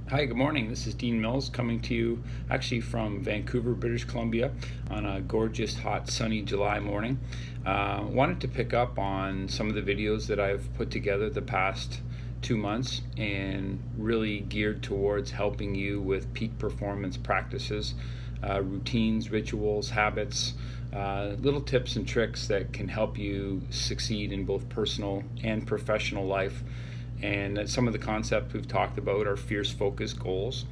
Hi, good morning. This is Dean Mills coming to you actually from Vancouver, British Columbia on a gorgeous, hot, sunny July morning. Wanted to pick up on some of the videos that I've put together the past 2 months and really geared towards helping you with peak performance practices, routines, rituals, habits, little tips and tricks that can help you succeed in both personal and professional life. And some of the concepts we've talked about are fierce focus goals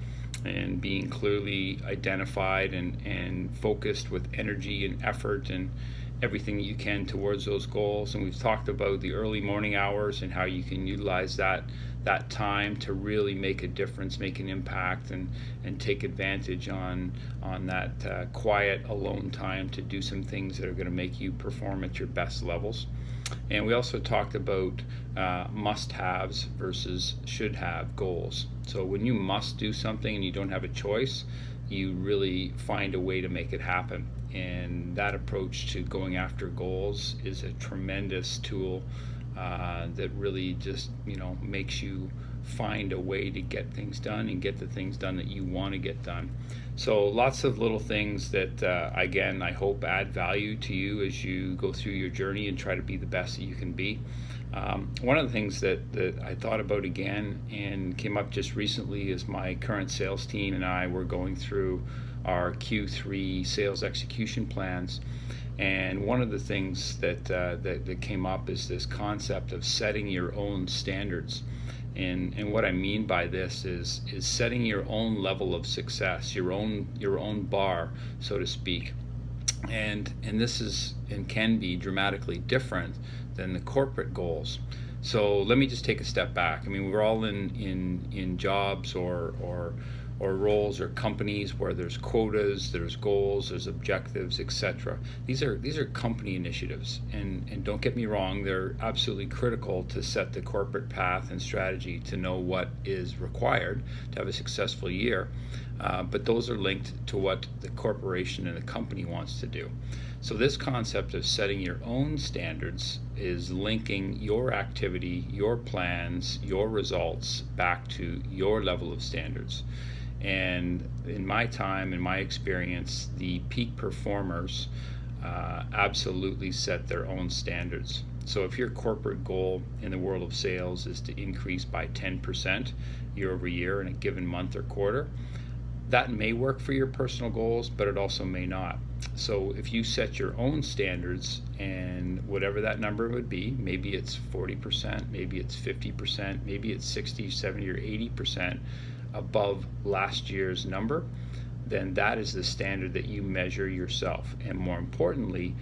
and being clearly identified and focused with energy and effort and everything that you can towards those goals. And we've talked about the early morning hours and how you can utilize that time to really make a difference, make an impact, and take advantage on that quiet alone time to do some things that are going to make you perform at your best levels. And we also talked about must-haves versus should-have goals. So when you must do something and you don't have a choice, you really find a way to make it happen. And that approach to going after goals is a tremendous tool that really just makes you find a way to get things done and get the things done that you want to get done. So lots of little things that again, I hope add value to you as you go through your journey and try to be the best that you can be. One of the things that I thought about again and came up just recently is my current sales team and I were going through our Q3 sales execution plans. And one of the things that came up is this concept of setting your own standards. And what I mean by this is setting your own level of success, your own bar, so to speak. And this is and can be dramatically different than the corporate goals. So let me just take a step back. I mean, we're all in jobs or roles or companies where there's quotas, there's goals, there's objectives, etc. These are company initiatives, and don't get me wrong, they're absolutely critical to set the corporate path and strategy to know what is required to have a successful year. But those are linked to what the corporation and the company wants to do. So this concept of setting your own standards is linking your activity, your plans, your results back to your level of standards. And in my time, in my experience, the peak performers absolutely set their own standards. So if your corporate goal in the world of sales is to increase by 10% year over year in a given month or quarter, that may work for your personal goals, but it also may not. So if you set your own standards, and whatever that number would be, maybe it's 40%, maybe it's 50%, maybe it's 60, 70, or 80% above last year's number, then that is the standard that you measure yourself. And more importantly,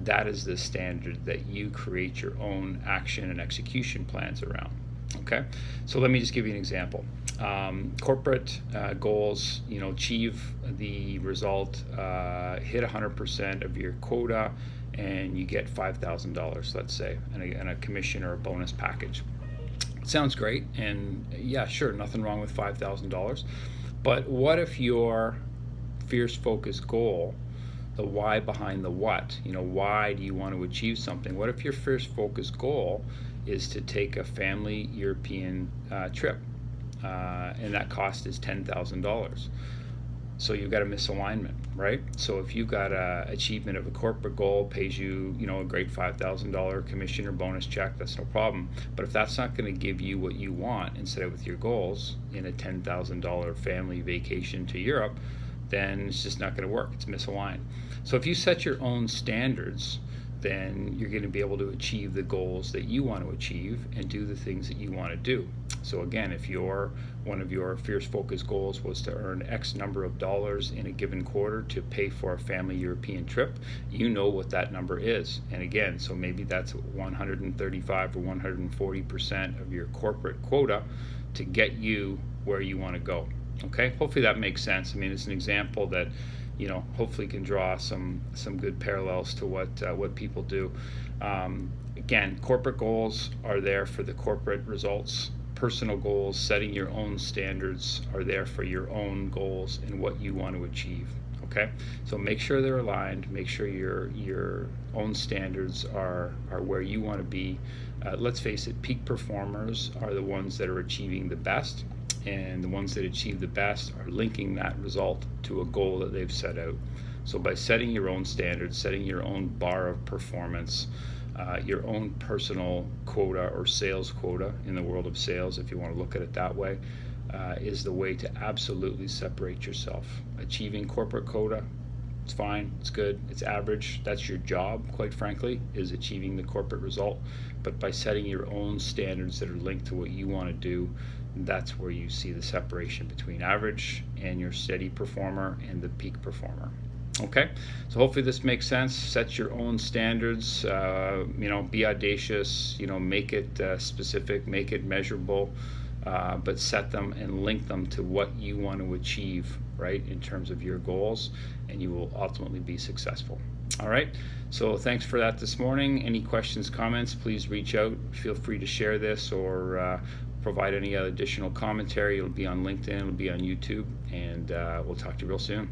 that is the standard that you create your own action and execution plans around. Okay, so let me just give you an example. Corporate goals, achieve the result, hit 100% of your quota, and you get $5,000, let's say, and a commission or a bonus package. Sounds great, and yeah, sure, nothing wrong with $5,000. But what if your fierce focus goal, the why behind the what, why do you want to achieve something? What if your fierce focus goal is to take a family European trip, and that cost is $10,000? So you've got a misalignment, right? So if you've got a achievement of a corporate goal, pays you, a great $5,000 commission or bonus check, that's no problem. But if that's not going to give you what you want instead of with your goals in a $10,000 family vacation to Europe, then it's just not going to work. It's misaligned. So if you set your own standards, then you're going to be able to achieve the goals that you want to achieve and do the things that you want to do. So again, if one of your fierce focus goals was to earn X number of dollars in a given quarter to pay for a family European trip, you know what that number is. And again, so maybe that's 135 or 140% of your corporate quota to get you where you want to go. Okay, hopefully that makes sense. I mean, it's an example that hopefully can draw some good parallels to what people do. Again, corporate goals are there for the corporate results. Personal goals, setting your own standards, are there for your own goals and what you want to achieve. Okay, so make sure they're aligned. Make sure your own standards are where you want to be. Let's face it, peak performers are the ones that are achieving the best. and the ones that achieve the best are linking that result to a goal that they've set out. So by setting your own standards, setting your own bar of performance, your own personal quota or sales quota in the world of sales, if you want to look at it that way, is the way to absolutely separate yourself. Achieving corporate quota, it's fine, it's good, it's average. That's your job, quite frankly, is achieving the corporate result. But by setting your own standards that are linked to what you want to do, that's where you see the separation between average and your steady performer and the peak performer. Okay, so hopefully this makes sense. Set your own standards, be audacious, make it specific, make it measurable, but set them and link them to what you want to achieve, right, in terms of your goals, and you will ultimately be successful. All right, so thanks for that this morning. Any questions, comments, please reach out. Feel free to share this or provide any additional commentary. It'll be on LinkedIn, it'll be on YouTube, and we'll talk to you real soon.